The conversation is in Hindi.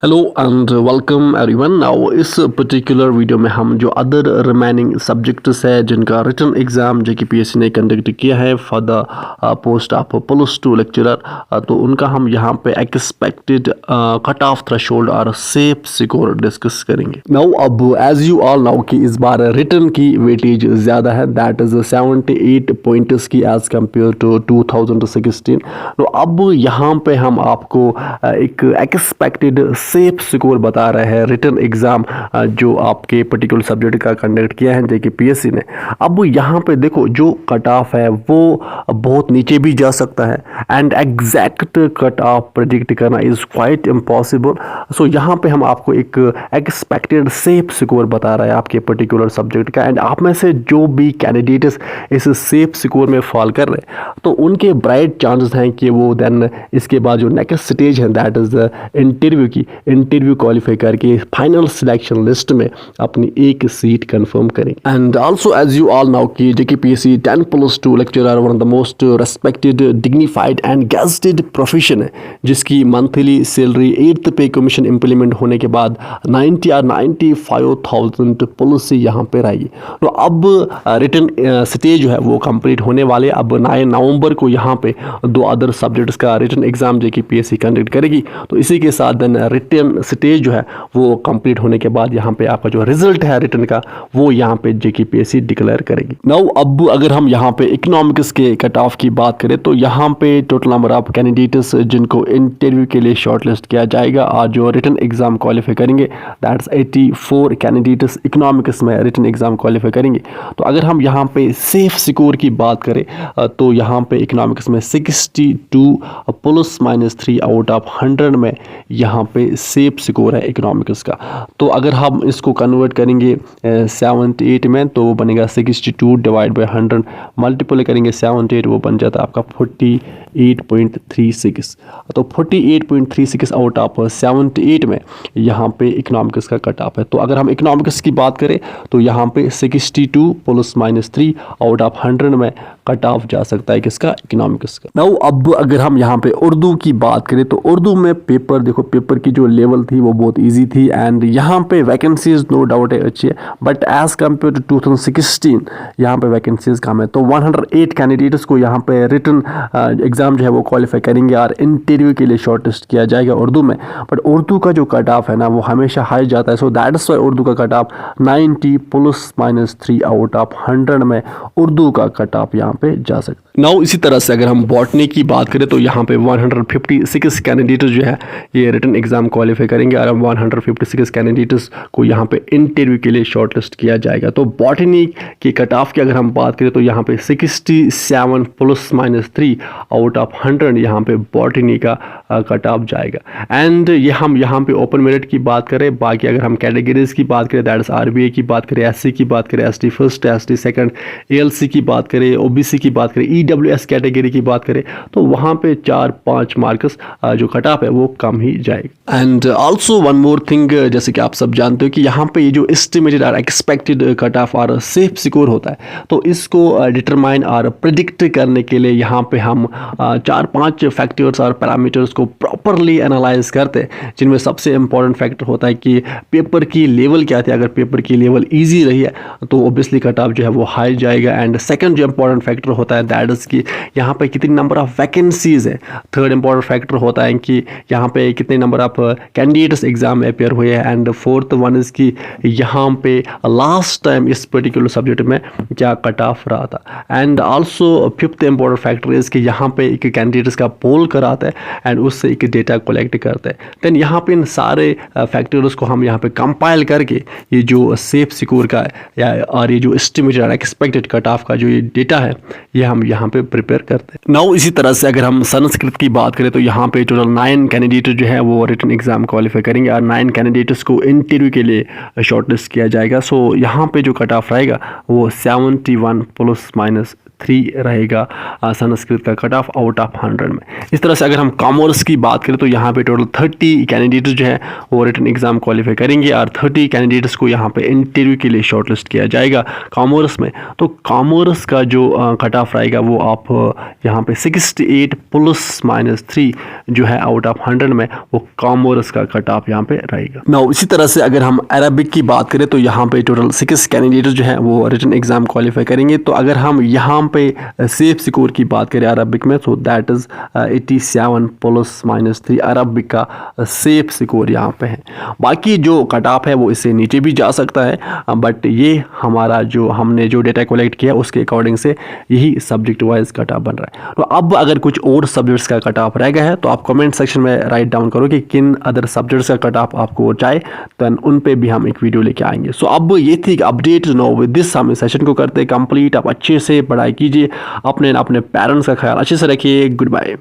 Hello and welcome everyone. Now इस पर्टिकुलर वीडियो में हम जो अदर रिमेनिंग सब्जेक्ट्स है जिनका रिटन एग्ज़ाम जेकेपीएससी ने कंडक्ट किया है for the post of +2 lecturer, तो उनका हम यहाँ पे एक्सपेक्टेड कट ऑफ थ्रेशोल्ड और सेफ स्कोर डिस्कस करेंगे। नाउ अब एज यू ऑल नाउ कि इस बार रिटन की वेटेज ज़्यादा है, दैट इज़ 78 पॉइंट्स की एज़ कम्पेयर टू 2016। तो अब यहाँ पे हम आपको एक एक्सपेक्टेड सेफ स्कोर बता रहे हैं रिटन एग्ज़ाम जो आपके पर्टिकुलर सब्जेक्ट का कंडक्ट किया है जेकेपीएससी ने। अब यहाँ पे देखो जो कट ऑफ है वो बहुत नीचे भी जा सकता है and exact cut off predict करना इज़ क्वाइट इम्पॉसिबल। सो यहाँ पे हम आपको एक एक्सपेक्टेड सेफ स्कोर बता रहे हैं आपके पर्टिकुलर सब्जेक्ट का, एंड आप में से जो भी कैंडिडेट्स इस सेफ स्कोर में फॉल कर रहे हैं तो उनके ब्राइट चांसेस हैं कि वो देन इसके बाद जो नेक्स्ट स्टेज है दैट इज़ इंटरव्यू की इंटरव्यू क्वालिफाई करके फाइनल सिलेक्शन लिस्ट में अपनी एक सीट कंफर्म करें। And also as you all now कि JKPSC 10+2 lecturer one of the most respected dignified and gazetted profession है जिसकी मंथली सैलरी 8th पे कमीशन इंप्लीमेंट होने के बाद 90 और 95,000 पॉलिसी यहाँ पे रहेगी। तो अब रिटन स्टेज जो है वो कंप्लीट होने वाले। अब 9 नवंबर को यहाँ पे दो अदर सब्जेक्ट्स का रिटन एग्जाम जेकेपीएससी कंडक्ट करेगी। तो इसी के साथ देन रिटन स्टेज जो है वो कंप्लीट होने के बाद यहाँ पे आपका जो रिजल्ट है रिटन का वो यहाँ पे जेकेपीएससी डिक्लेयर करेगी। नाउ अब अगर हम यहाँ पे इकोनॉमिक्स के कट ऑफ की बात करें तो यहाँ पे टोटल नंबर ऑफ कैंडिडेट्स जिनको इंटरव्यू के लिए शॉर्टलिस्ट किया जाएगा और जो रिटन एग्जाम क्वालिफाई करेंगे दैट्स 84 कैंडिडेट्स इकोनॉमिक्स में रिटन एग्जाम क्वालिफाई करेंगे। तो अगर हम यहाँ पे सेफ स्कोर की बात करें तो यहाँ पे इकोनॉमिक्स में 62 ±3 आउट ऑफ 100 में यहाँ पे सेफ स्कोर है इकोनॉमिक्स का। तो अगर हम इसको कन्वर्ट करेंगे 78 में तो वो बनेगा 62 डिवाइड बाई 100, मल्टीपल करेंगे 78 वो बन जाता है आपका 48.36। तो 48.36 आउट ऑफ 78 में यहाँ पे इकोनॉमिक्स का कट ऑफ है। तो अगर हम इकोनॉमिक्स की बात करें तो यहाँ पे 62 ±3 आउट ऑफ 100 में कट ऑफ जा सकता है किसका, इकोनॉमिक्स का। नाउ अब अगर हम यहाँ पे उर्दू की बात करें तो उर्दू में पेपर देखो, पेपर की जो लेवल थी वो बहुत इजी थी एंड यहाँ पे वैकेंसीज नो डाउट है अच्छी है, बट एज कम्पेयर टू 2016 यहाँ पे वैकेंसीज कम है। तो 108 कैंडिडेट्स को यहाँ पे रिटन एग्जाम जो है वो क्वालिफाई करेंगे और इंटरव्यू के लिए शॉर्टलिस्ट किया जाएगा उर्दू में। बट उर्दू का जो कट ऑफ है ना वो हमेशा हाई जाता है। सो दैट्स वाई उर्दू का कट ऑफ 90 ±3 आउट ऑफ 100 में उर्दू का कट ऑफ यहाँ पे जा सकता है। नाउ इसी तरह से अगर हम बॉटनी की बात करें तो यहाँ पे 156 कैंडिडेट्स जो है ये रिटन एग्जाम क्वालिफाई करेंगे और 156 कैंडिडेट्स को यहाँ पे इंटरव्यू के लिए शॉर्टलिस्ट किया जाएगा। तो बॉटनी की कट ऑफ की अगर हम बात करें तो यहाँ पे 67 ±3 आउट ऑफ 100 यहाँ पे बॉटनी का कट ऑफ जाएगा। एंड ये हम यहाँ पे ओपन मेरिट की बात करें, बाकी अगर हम कैटेगरीज की बात करें दैट इज आरबीए की बात करें, एससी की बात करें, ST first, ST second, ALC की बात करें, ओबीसी की बात करें, ईडब्ल्यूएस कैटेगरी की बात करें तो वहाँ पे 4-5 मार्क्स जो कट ऑफ है वो कम ही जाएगा। And also one more thing, जैसे कि आप सब जानते हो कि यहाँ पे ये जो एस्टिमेटेड और एक्सपेक्टेड कट ऑफ और सेफ स्कोर होता है तो इसको डिटरमाइन और प्रिडिक्ट करने के लिए यहाँ पे हम 4-5 फैक्टर्स और पैरामीटर्स को प्रॉपरली एनालाइज करते हैं, जिनमें सबसे इंपॉर्टेंट फैक्टर होता है कि पेपर की लेवल क्या थी। अगर पेपर की लेवल ईजी रही है तो ऑब्वियसली कट ऑफ जो है वो हाई जाएगा। एंड सेकंड जो इंपॉर्टेंट फैक्टर होता है दैट इज कि यहाँ पे कितनी नंबर ऑफ वैकेंसीज है। थर्ड इंपॉर्टेंट फैक्टर होता है कि यहाँ पे कितने नंबर ऑफ कैंडिडेट्स एग्जाम में अपेयर हुए हैं। एंड फोर्थ वन इज कि यहाँ पे लास्ट टाइम इस पर्टिकुलर सब्जेक्ट में क्या कट ऑफ रहा था। And also fifth important factor is कि यहाँ पे एक कैंडिडेट्स का पोल कराता है एंड उससे एक डेटा कलेक्ट करता है। देन यहाँ पे इन सारे फैक्टर्स को हम यहाँ पे कंपाइल करके ये जो सेफ स्कोर का या और ये जो एस्टिमेटेड और एक्सपेक्टेड कट ऑफ का जो ये डेटा है ये हम यहाँ पे प्रिपेयर करते हैं। नाउ इसी तरह से अगर हम संस्कृत की बात करें तो यहाँ पे टोटल 9 कैंडिडेट जो है वो रिटन एग्जाम क्वालिफाई करेंगे और 9 कैंडिडेट्स को इंटरव्यू के लिए शॉर्टलिस्ट किया जाएगा। सो यहाँ पे जो कट ऑफ रहेगा वो 71 ±3 रहेगा संस्कृत का कट ऑफ आउट ऑफ 100 में। इस तरह से अगर हम कॉमर्स की बात करें तो यहाँ पे टोटल 30 कैंडिडेट्स जो है वो रिटन एग्जाम क्वालिफाई करेंगे और 30 कैंडिडेट्स को यहाँ पे इंटरव्यू के लिए शॉर्टलिस्ट किया जाएगा कॉमर्स में। तो कॉमर्स का जो कट ऑफ रहेगा वो आप यहाँ पे 68 +-3 जो है आउट ऑफ 100 में वो कॉमर्स का कट ऑफ यहाँ पे रहेगा। नाउ इसी तरह से अगर हम अरबिक की बात करें तो यहाँ पे टोटल 6 कैंडिडेट्स जो है वो रिटन एग्जाम क्वालिफाई करेंगे। तो अगर हम यहाँ पे सेफ स्कोर की बात करें अरबिक में तो दैट इज़ 87 +-3 अरबिक का सेफ स्कोर यहाँ पे है। बाकी जो कट ऑफ है वो इससे नीचे भी जा सकता है, बट ये हमारा जो हमने जो डेटा कलेक्ट किया उसके अकॉर्डिंग से यही सब्जेक्ट वाइज कट ऑफ बन रहा है। तो अब अगर कुछ और सब्जेक्ट्स का कट ऑफ रह गया है तो आप कमेंट सेक्शन में राइट डाउन करो कि किन अदर सब्जेक्ट्स का कट ऑफ आपको चाहे, तो उन पे भी हम एक वीडियो लेके आएंगे। सो अब ये थी अपडेट। नो विद दिस हम इस सेशन को करते कंप्लीट। आप अच्छे से पढ़ाई कीजिए, अपने पेरेंट्स का ख्याल अच्छे से रखिए। Good bye.